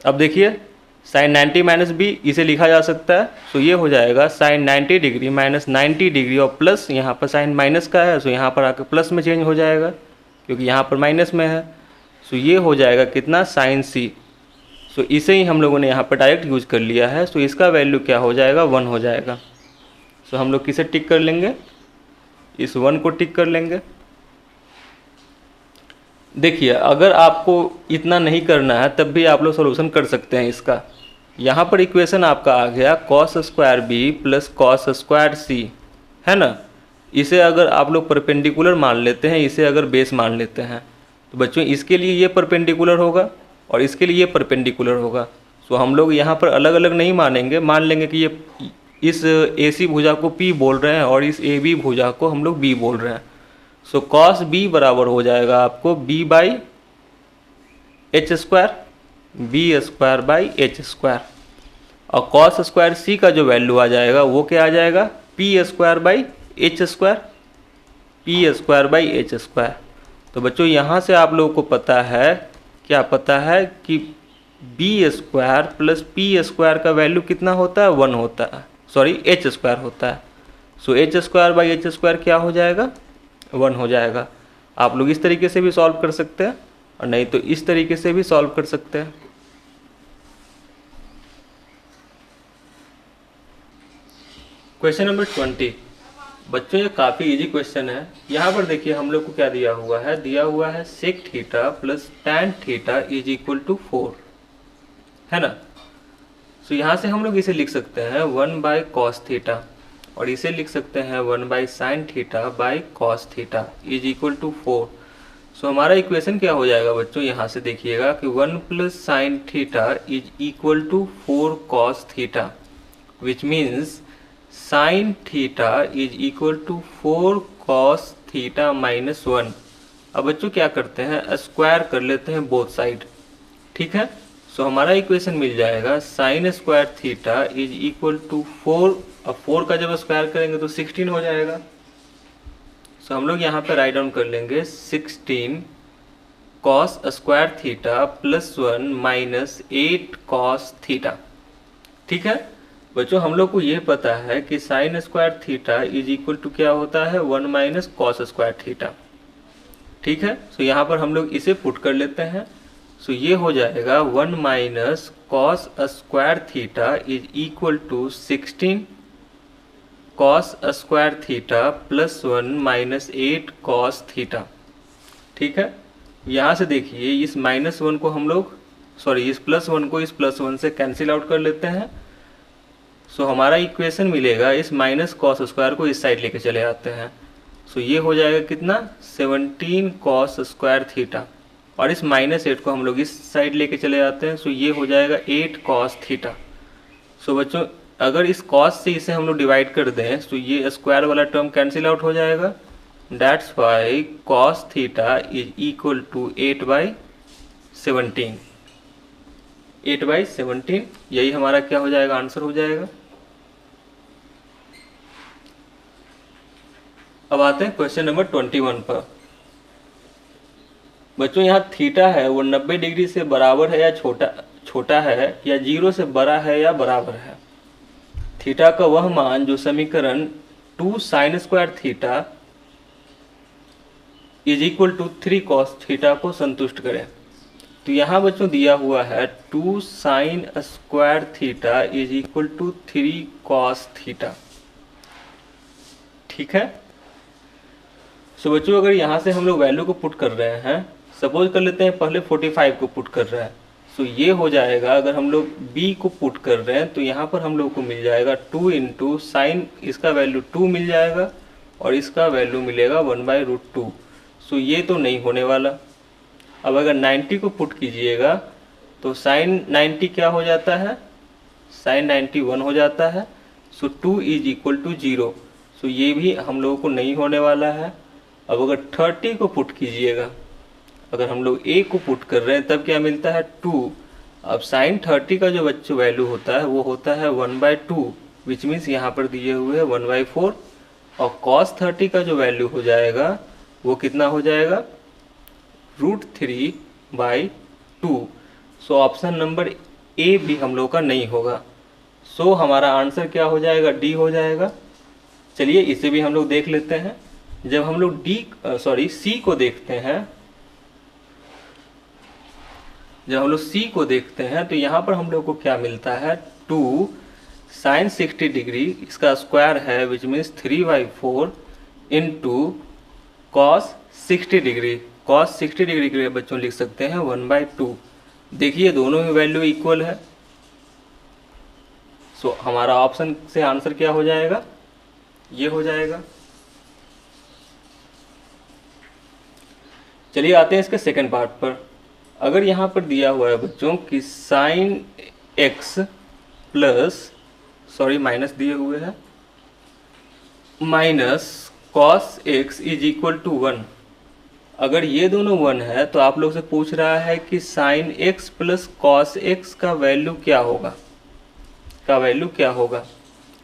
अब देखिए साइन 90 माइनस B इसे लिखा जा सकता है। सो ये हो जाएगा साइन 90 डिग्री माइनस 90 डिग्री और प्लस यहाँ पर साइन माइनस का है सो यहाँ पर आकर प्लस में चेंज हो जाएगा क्योंकि यहाँ पर माइनस में है। सो ये हो जाएगा कितना साइन C। सो इसे ही हम लोगों ने यहाँ पर डायरेक्ट यूज कर लिया है। सो इसका वैल्यू क्या हो जाएगा 1 हो जाएगा। सो हम लोग किसे टिक कर लेंगे, इस 1 को टिक कर लेंगे। देखिए अगर आपको इतना नहीं करना है तब भी आप लोग सोल्यूशन कर सकते हैं इसका। यहाँ पर इक्वेशन आपका आ गया cos square B plus cos square C, है ना। इसे अगर आप लोग परपेंडिकुलर मान लेते हैं, इसे अगर बेस मान लेते हैं, तो बच्चों इसके लिए ये परपेंडिकुलर होगा और इसके लिए ये परपेंडिकुलर होगा। सो हम लोग यहाँ पर अलग अलग नहीं मानेंगे, मान लेंगे कि ये इस ए सी भुजा को पी बोल रहे हैं और इस ए बी भुजा को हम लोग बी बोल रहे हैं। सो कॉस बी बराबर हो जाएगा आपको B by H square, B square by H square, और कॉस स्क्वायर सी का जो वैल्यू आ जाएगा वो क्या आ जाएगा, P square by H square, P square by H square. तो बच्चों यहाँ से आप लोगों को पता है, क्या पता है कि B square plus P square का वैल्यू कितना होता है, 1 होता है, सॉरी एच स्क्वायर होता है। So H square by H square क्या हो जाएगा, 1 हो जाएगा। आप लोग इस तरीके से भी सॉल्व कर सकते हैं और नहीं तो इस तरीके से भी सॉल्व कर सकते हैं। क्वेश्चन नंबर 20 बच्चों, ये काफ़ी इजी क्वेश्चन है। यहाँ पर देखिए हम लोग को क्या दिया हुआ है, दिया हुआ है sec theta plus tan theta is equal to 4, है ना। सो यहाँ से हम लोग इसे लिख सकते हैं 1 बाई कॉस थीटा और इसे लिख सकते हैं 1 by sine theta by cos theta is equal to 4। So हमारा इक्वेशन क्या हो जाएगा बच्चों, यहाँ से देखिएगा कि 1 plus sine theta is equal to 4 cos theta, which means sine theta is equal to 4 cos theta minus 1। अब बच्चों क्या करते हैं, स्क्वायर कर लेते हैं बोथ साइड, ठीक है। सो हमारा इक्वेशन मिल जाएगा sine square theta is equal to 4, अब 4 का जब स्क्वायर करेंगे तो 16 हो जाएगा। सो हम लोग यहाँ पे राइट डाउन कर लेंगे 16 cos square theta plus 1 minus 8 cos theta, ठीक है। बच्चों हम लोग को ये पता है कि sine square theta is equal to क्या होता है, 1 माइनस कॉस स्क्वायर थीटा, ठीक है। सो यहाँ पर हम लोग इसे पुट कर लेते हैं। सो ये हो जाएगा 1 minus cos square theta is equal to 16 cos square theta plus 1 minus 8 cos theta, ठीक है। यहाँ से देखिए इस माइनस 1 को हम लोग, सॉरी इस प्लस 1 को इस प्लस 1 से कैंसिल आउट कर लेते हैं। सो हमारा इक्वेशन मिलेगा, इस माइनस कॉस स्क्वायर को इस साइड लेके चले आते हैं। सो ये हो जाएगा कितना, 17 कॉस स्क्वायर थीटा, और इस माइनस 8 को हम लोग इस साइड लेके चले आते हैं। सो ये हो जाएगा 8 कॉस थीटा। सो बच्चों अगर इस कॉस से इसे हम लोग डिवाइड कर दें तो ये स्क्वायर वाला टर्म कैंसिल आउट हो जाएगा। That's why cos theta is equal to 8 by 17, 8 by 17, यही हमारा क्या हो जाएगा, आंसर हो जाएगा। अब आते हैं क्वेश्चन नंबर 21 पर। बच्चों यहाँ थीटा है वो 90 डिग्री से बराबर है या छोटा है या 0 से बड़ा है या बराबर है। थीटा का वह मान जो समीकरण 2 sine square theta is equal to 3 cos theta को संतुष्ट करे। तो यहाँ बच्चों दिया हुआ है 2 sine square theta is equal to 3 cos theta, ठीक है। सो बच्चों अगर यहाँ से हम लोग वैल्यू को पुट कर रहे हैं, सपोज कर लेते हैं पहले 45 को पुट कर रहे हैं। सो ये हो जाएगा, अगर हम लोग b को पुट कर रहे हैं तो यहाँ पर हम लोग को मिल जाएगा 2 इंटू साइन, इसका वैल्यू 2 मिल जाएगा और इसका वैल्यू मिलेगा 1/√2। सो ये तो नहीं होने वाला। अब अगर 90 को पुट कीजिएगा तो साइन 90 क्या हो जाता है, साइन 90 1 हो जाता है। सो 2 इज इक्वल टू 0। सो ये भी हम लोगों को नहीं होने वाला है। अब अगर 30 को पुट कीजिएगा, अगर हम लोग a को पुट कर रहे हैं तब क्या मिलता है 2। अब साइन 30 का जो बच्चों वैल्यू होता है वो होता है 1/2, विच मीन्स यहाँ पर दिए हुए है 1/4, और cos 30 का जो वैल्यू हो जाएगा वो कितना हो जाएगा, √3/2। सो ऑप्शन नंबर ए भी हम लोग का नहीं होगा। सो हमारा आंसर क्या हो जाएगा, डी हो जाएगा। चलिए इसे भी हम लोग देख लेते हैं। जब हम लोग सी को देखते हैं, जब हम लोग सी को देखते हैं तो यहाँ पर हम लोग को क्या मिलता है, 2 साइन 60 डिग्री, इसका स्क्वायर है which means 3/4 into cos 60 degree. cos 60 degree के लिए बच्चों लिख सकते हैं 1/2। देखिए दोनों ही वैल्यू इक्वल है। सो हमारा ऑप्शन से आंसर क्या हो जाएगा, ये हो जाएगा। चलिए आते हैं इसके सेकंड पार्ट पर। अगर यहाँ पर दिया हुआ है बच्चों कि sine x plus, sorry minus दिए हुए हैं, minus cos x is equal to 1। अगर ये दोनों 1 है तो आप लोग से पूछ रहा है कि sine x plus cos x का वैल्यू क्या होगा,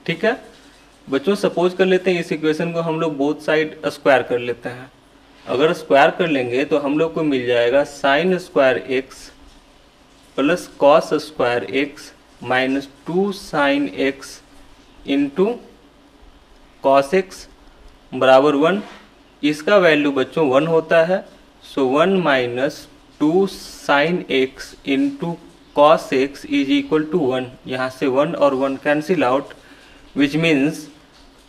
ठीक है बच्चों। सपोज कर लेते हैं इस इक्वेशन को हम लोग बोथ साइड स्क्वायर कर लेते हैं। अगर स्क्वायर कर लेंगे तो हम लोग को मिल जाएगा sine square x plus cos square x minus 2 sine x into cos x बराबर 1। इसका वैल्यू बच्चों 1 होता है। So 1 minus 2 sine x into cos x is equal to 1। यहाँ से 1 और 1 cancel out, which means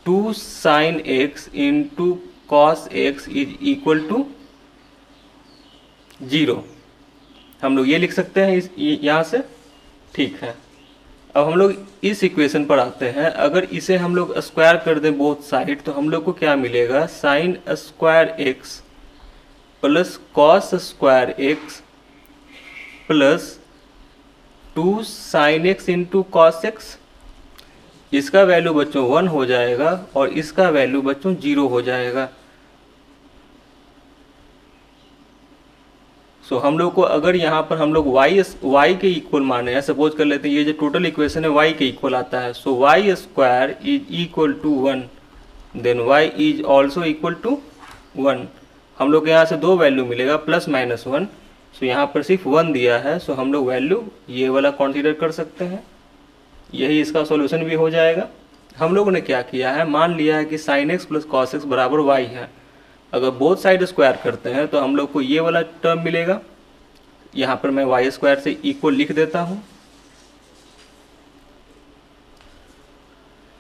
2 sine x into cos x is equal to 0। हम लोग ये लिख सकते हैं यहाँ से, ठीक है। अब हम लोग इस इक्वेशन पर आते हैं। अगर इसे हम लोग स्क्वायर कर दें बोथ साइड तो हम लोग को क्या मिलेगा, sign square x plus cos square x plus 2 sine x into cos x. इसका वैल्यू बच्चों 1 हो जाएगा और इसका वैल्यू बच्चों 0 हो जाएगा। सो हम लोग को अगर यहाँ पर हम लोग y के इक्वल माने हैं, सपोज कर लेते हैं ये जो टोटल इक्वेशन है y के इक्वल आता है। So y square is equal to 1, then y is also equal to 1। हम लोग के यहाँ से दो वैल्यू मिलेगा प्लस माइनस 1। सो यहाँ पर सिर्फ 1 दिया है, सो हम लोग वैल्यू ये वाला कंसीडर कर सकते हैं। यही इसका सॉल्यूशन भी हो जाएगा। हम लोगों ने क्या किया है, मान लिया है कि sine x plus cos x बराबर y है। अगर बोथ साइड स्क्वायर करते हैं तो हम लोग को ये वाला टर्म मिलेगा। यहाँ पर मैं वाई स्क्वायर से इक्वल लिख देता हूँ।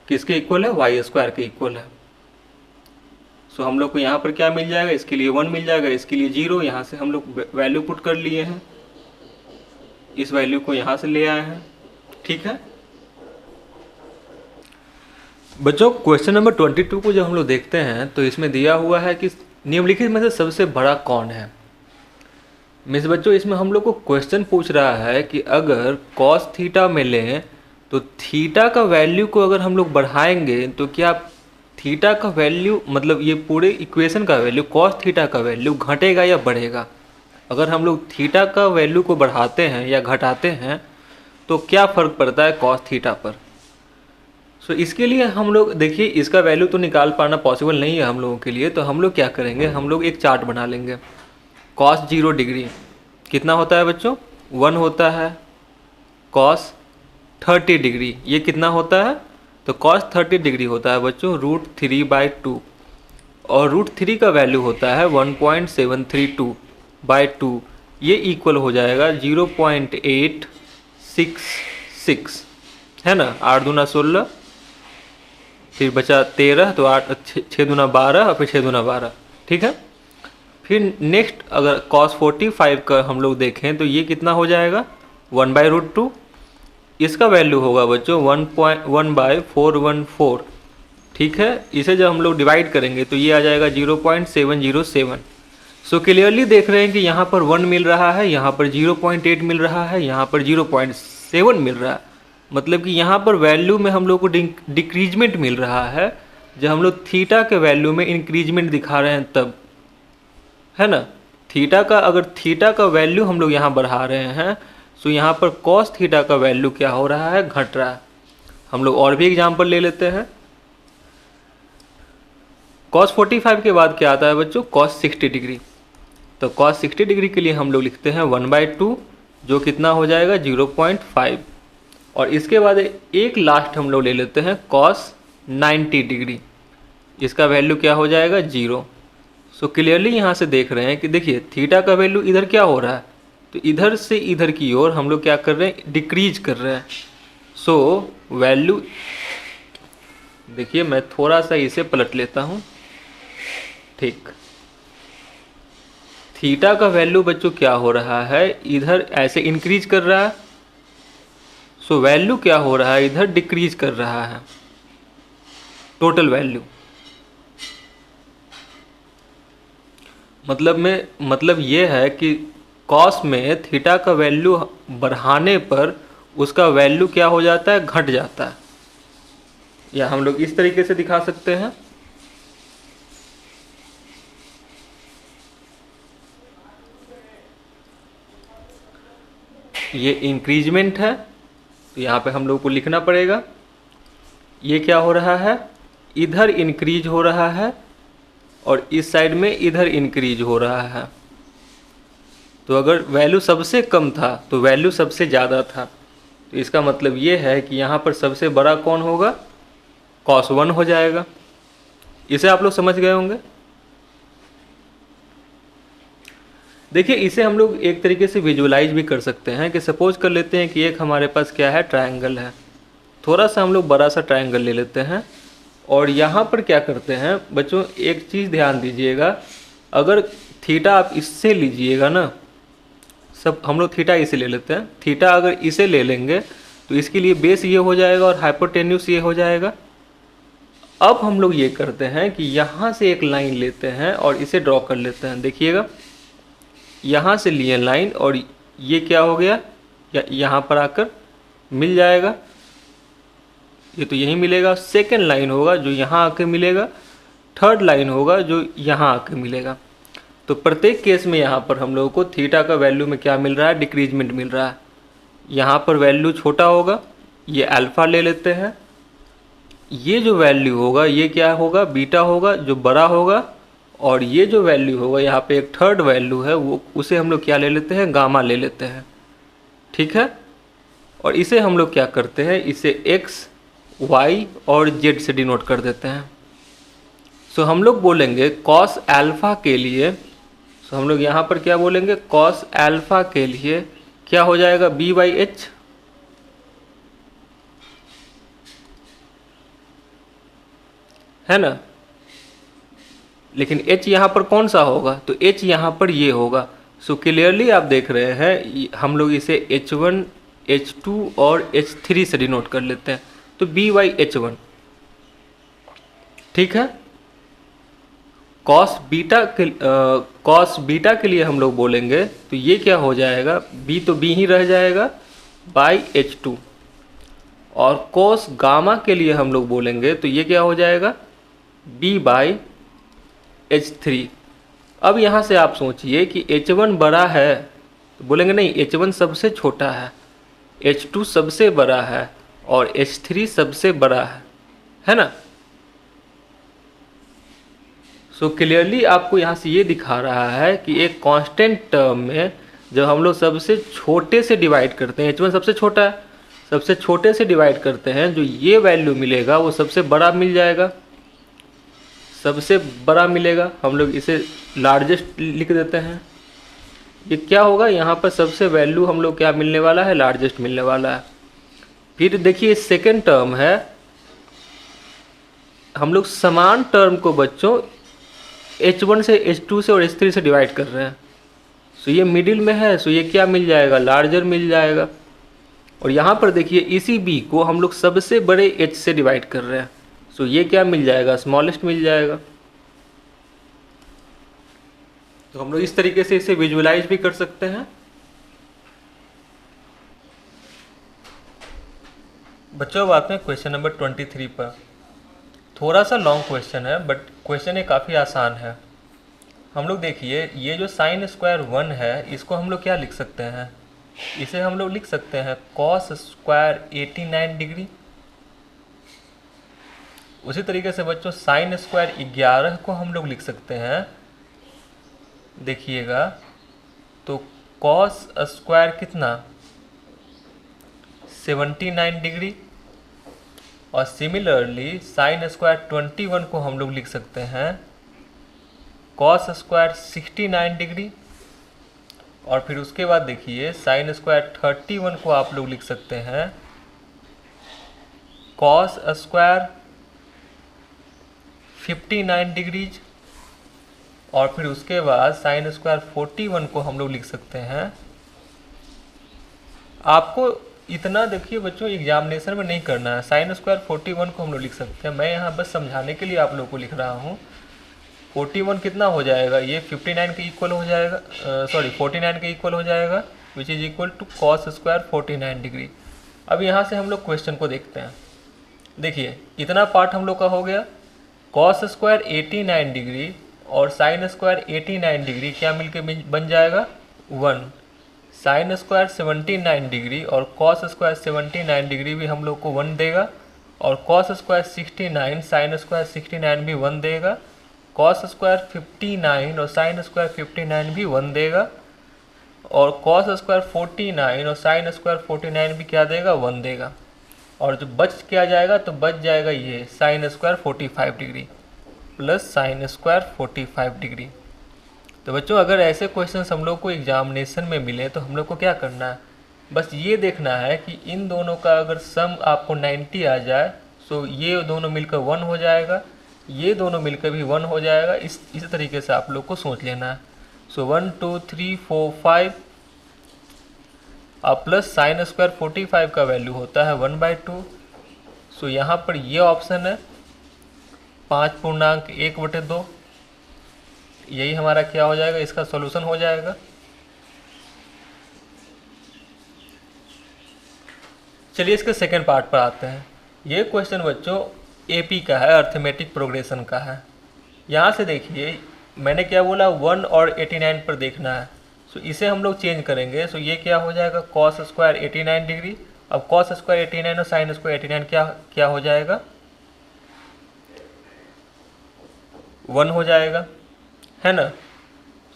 किसके इक्वल है, वाई स्क्वायर के इक्वल है। सो हम लोग को यहाँ पर क्या मिल जाएगा, इसके लिए 1 मिल जाएगा, इसके लिए 0। यहाँ से हम लोग वैल्यू पुट कर लिए हैं, इस वैल्यू को यहाँ से ले आए हैं, ठीक है बच्चों। क्वेश्चन नंबर 22 को जब हम लोग देखते हैं तो इसमें दिया हुआ है कि निम्नलिखित में से सबसे बड़ा कौन है। मिस बच्चों इसमें हम लोग को क्वेश्चन पूछ रहा है कि अगर cos थीटा में लें तो थीटा का वैल्यू को अगर हम लोग बढ़ाएंगे तो क्या थीटा का वैल्यू, मतलब ये पूरे इक्वेशन का वैल्यू, cos थीटा का वैल्यू घटेगा या बढ़ेगा। अगर हम लोग थीटा का वैल्यू को बढ़ाते हैं या घटाते हैं तो क्या फ़र्क पड़ता है cos थीटा पर। सो इसके लिए हम लोग देखिए, इसका वैल्यू तो निकाल पाना पॉसिबल नहीं है हम लोगों के लिए। तो हम लोग क्या करेंगे, हम लोग एक चार्ट बना लेंगे। cos 0 डिग्री कितना होता है बच्चों, 1 होता है। cos 30 डिग्री ये कितना होता है, तो cos 30 डिग्री होता है बच्चों √3/2, और √3 का वैल्यू होता है 1.732/2। ये इक्वल हो जाएगा 0.866, है ना। 8 दूना 16, फिर बचा 13, तो 8 6 दूना 12 और फिर 6 दूना 12, ठीक है। फिर नेक्स्ट अगर cos 45 का हम लोग देखें तो ये कितना हो जाएगा 1/√2। इसका वैल्यू होगा बच्चों 1/414, ठीक है। इसे जब हम लोग डिवाइड करेंगे तो ये आ जाएगा 0.707। सो क्लियरली देख रहे हैं कि यहाँ पर 1 मिल रहा है, यहाँ पर 0.8 मिल रहा है, यहाँ पर 0.7 मिल रहा है। मतलब कि यहाँ पर वैल्यू में हम लोग को डिक्रीजमेंट मिल रहा है। जब हम लोग थीटा के वैल्यू में इंक्रीजमेंट दिखा रहे हैं तब, है ना। थीटा का अगर थीटा का वैल्यू हम लोग यहाँ बढ़ा रहे हैं तो यहाँ पर cos थीटा का वैल्यू क्या हो रहा है, घट रहा है। हम लोग और भी एग्जाम्पल ले लेते हैं। cos 45 के बाद क्या आता है बच्चों, cos 60 डिग्री। तो cos 60 डिग्री के लिए हम लोग लिखते हैं 1/2, जो कितना हो जाएगा 0.5। और इसके बाद एक लास्ट हम लोग ले लेते हैं cos 90 डिग्री। इसका वैल्यू क्या हो जाएगा 0। सो क्लियरली यहाँ से देख रहे हैं कि देखिए थीटा का वैल्यू इधर क्या हो रहा है, तो इधर से इधर की ओर हम लोग क्या कर रहे हैं, डिक्रीज कर रहे हैं। सो वैल्यू देखिए, मैं थोड़ा सा इसे पलट लेता हूँ, ठीक। थीटा का वैल्यू बच्चों क्या हो रहा है, इधर ऐसे इंक्रीज कर रहा है, सो वैल्यू क्या हो रहा है, इधर डिक्रीज कर रहा है टोटल वैल्यू। मतलब ये है कि कॉस में थीटा का वैल्यू बढ़ाने पर उसका वैल्यू क्या हो जाता है, घट जाता है। या हम लोग इस तरीके से दिखा सकते हैं, ये इंक्रीजमेंट है, तो यहाँ पे हम लोग को लिखना पड़ेगा ये क्या हो रहा है, इधर इंक्रीज हो रहा है और इस साइड में इधर इंक्रीज हो रहा है। तो अगर वैल्यू सबसे कम था तो वैल्यू सबसे ज़्यादा था, तो इसका मतलब ये है कि यहाँ पर सबसे बड़ा कौन होगा, cos 1 हो जाएगा। इसे आप लोग समझ गए होंगे। देखिए इसे हम लोग एक तरीके से विजुअलाइज भी कर सकते हैं कि सपोज कर लेते हैं कि एक हमारे पास क्या है, ट्रायंगल है। थोड़ा सा हम लोग बड़ा सा ट्रायंगल ले लेते हैं और यहाँ पर क्या करते हैं बच्चों, एक चीज़ ध्यान दीजिएगा, अगर थीटा आप इससे लीजिएगा ना, सब हम लोग थीटा इसे ले लेते हैं, थीटा अगर इसे ले लेंगे तो इसके लिए बेस ये हो जाएगा और हाइपोटेन्यूस ये हो जाएगा। अब हम लोग ये करते हैं कि यहाँ से एक लाइन लेते हैं और इसे ड्रॉ कर लेते हैं। देखिएगा यहाँ से लिए लाइन और ये क्या हो गया, यहाँ पर आकर मिल जाएगा, ये तो यही मिलेगा। सेकेंड लाइन होगा जो यहाँ आके मिलेगा, थर्ड लाइन होगा जो यहाँ आके मिलेगा। तो प्रत्येक केस में यहाँ पर हम लोगों को थीटा का वैल्यू में क्या मिल रहा है, डिक्रीजमेंट मिल रहा है। यहाँ पर वैल्यू छोटा होगा, ये अल्फ़ा ले लेते हैं, ये जो वैल्यू होगा ये क्या होगा, बीटा होगा जो बड़ा होगा, और ये जो वैल्यू होगा यहाँ पे एक थर्ड वैल्यू है वो, उसे हम लोग क्या ले लेते हैं, गामा ले लेते हैं। ठीक है, और इसे हम लोग क्या करते हैं, इसे एक्स वाई और जेड से डिनोट कर देते हैं। सो हम लोग बोलेंगे कॉस अल्फ़ा के लिए, सो हम लोग यहाँ पर क्या बोलेंगे, कॉस अल्फ़ा के लिए क्या हो जाएगा, बी बाई एच, है ना। लेकिन h यहाँ पर कौन सा होगा, तो h यहाँ पर ये होगा। सो क्लियरली आप देख रहे हैं हम लोग इसे h1 h2 और h3 से डिनोट कर लेते हैं, तो b बाई h1। ठीक है, कॉस बीटा के लिए हम लोग बोलेंगे तो ये क्या हो जाएगा, b तो b ही रह जाएगा बाई h2, और कॉस गामा के लिए हम लोग बोलेंगे तो ये क्या हो जाएगा, b बाई h3। अब यहाँ से आप सोचिए कि h1 बड़ा है तो बोलेंगे नहीं, h1 सबसे छोटा है, h2 सबसे बड़ा है और h3 सबसे बड़ा है ना। सो क्लियरली आपको यहाँ से ये दिखा रहा है कि एक कांस्टेंट टर्म में जब हम लोग सबसे छोटे से डिवाइड करते हैं, h1 सबसे छोटा है, सबसे छोटे से डिवाइड करते हैं, जो ये वैल्यू मिलेगा वो सबसे बड़ा मिल जाएगा, सबसे बड़ा मिलेगा। हम लोग इसे लार्जेस्ट लिख देते हैं। ये क्या होगा, यहाँ पर सबसे वैल्यू हम लोग क्या मिलने वाला है, लार्जेस्ट मिलने वाला है। फिर देखिए सेकेंड टर्म है, हम लोग समान टर्म को बच्चों h1 से h2 से और h3 से डिवाइड कर रहे हैं। सो ये मिडिल में है, सो ये क्या मिल जाएगा, लार्जर मिल जाएगा। और यहाँ पर देखिए इसी b को हम लोग सबसे बड़े h से डिवाइड कर रहे हैं, सो ये क्या मिल जाएगा, स्मॉलेस्ट मिल जाएगा। तो हम लोग इस तरीके से इसे विजुअलाइज भी कर सकते हैं। बच्चों अब आते हैं क्वेश्चन नंबर 23 पर। थोड़ा सा लॉन्ग क्वेश्चन है बट क्वेश्चन ये काफ़ी आसान है। हम लोग देखिए ये जो साइन स्क्वायर 1 है इसको हम लोग क्या लिख सकते हैं, इसे हम लोग लिख सकते हैं कॉस स्क्वायर 89 डिग्री। उसी तरीके से बच्चों साइन स्क्वायर 11 को हम लोग लिख सकते हैं, देखिएगा तो कॉस स्क्वायर कितना 79 डिग्री, और सिमिलरली साइन स्क्वायर 21 को हम लोग लिख सकते हैं कॉस स्क्वायर 69 डिग्री, और फिर उसके बाद देखिए साइन स्क्वायर 31 को आप लोग लिख सकते हैं कॉस स्क्वायर 59 डिग्रीज, और फिर उसके बाद साइन स्क्वायर 41 को हम लोग लिख सकते हैं। आपको इतना देखिए बच्चों एग्जामिनेशन में नहीं करना है। साइन स्क्वायर 41 को हम लोग लिख सकते हैं, मैं यहाँ बस समझाने के लिए आप लोग को लिख रहा हूँ। 41 कितना हो जाएगा, ये 59 के इक्वल हो जाएगा, सॉरी 49 के इक्वल हो जाएगा, which is equal to cos square 49 degree. अब यहाँ से हम लोग क्वेश्चन को देखते हैं। देखिए इतना पार्ट हम लोग का हो गया। कॉस स्क्वायर 89 डिग्री और साइन स्क्वायर 89 डिग्री क्या मिलके बन जाएगा 1। साइन स्क्वायर 79 डिग्री और कॉस स्क्वायर 79 डिग्री भी हम लोग को 1 देगा, और कॉस स्क्वायर 69 साइन स्क्वायर 69 भी 1 देगा, कॉस स्क्वायर 59 और साइन स्क्वायर 59 भी 1 देगा, और कॉस स्क्वायर 49 और साइन स्क्वायर 49 भी क्या देगा 1 देगा। और जो बच क्या जाएगा, तो बच जाएगा ये sine square 45 degree plus sine square 45 degree. तो बच्चों अगर ऐसे क्वेश्चंस हम लोग को एग्जामिनेशन में मिले तो हम लोग को क्या करना है, बस ये देखना है कि इन दोनों का अगर सम आपको 90 आ जाए तो ये दोनों मिलकर 1 हो जाएगा, ये दोनों मिलकर भी 1 हो जाएगा। इस तरीके से आप लोग को सोच लेना है। सो 1 2 3 4 5 अब प्लस साइन स्क्वायर 45 का वैल्यू होता है 1/2। सो यहाँ पर ये ऑप्शन है 5.1/2, यही हमारा क्या हो जाएगा, इसका सॉल्यूशन हो जाएगा। चलिए इसके सेकेंड पार्ट पर आते हैं। ये क्वेश्चन बच्चों एपी का है, अर्थमेटिक प्रोग्रेशन का है। यहाँ से देखिए मैंने क्या बोला 1 और 89 पर देखना है। सो इसे हम लोग चेंज करेंगे। सो ये क्या हो जाएगा कॉस स्क्वायर 89 डिग्री। अब कॉस स्क्वायर 89 और साइन स्क्वायर 89 क्या हो जाएगा 1 हो जाएगा, है ना।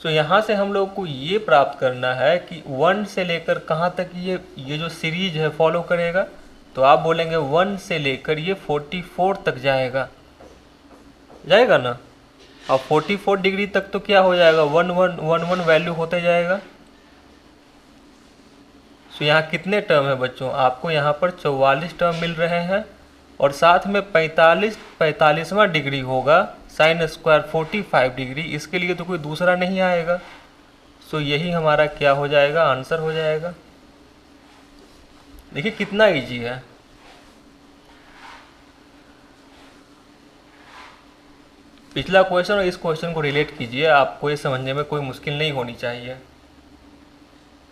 सो यहाँ से हम लोग को ये प्राप्त करना है कि 1 से लेकर कहाँ तक ये जो सीरीज है फॉलो करेगा। तो आप बोलेंगे 1 से लेकर ये 44 तक जाएगा ना। अब 44 डिग्री तक तो क्या हो जाएगा 1 1 1 1 वैल्यू होते जाएगा। सो यहाँ कितने टर्म है बच्चों, आपको यहाँ पर 44 टर्म मिल रहे हैं, और साथ में 45वां डिग्री होगा साइन स्क्वायर 45 डिग्री, इसके लिए तो कोई दूसरा नहीं आएगा। सो यही हमारा क्या हो जाएगा, आंसर हो जाएगा। देखिए कितना इजी है। पिछला क्वेश्चन और इस क्वेश्चन को रिलेट कीजिए, आपको ये समझने में कोई मुश्किल नहीं होनी चाहिए।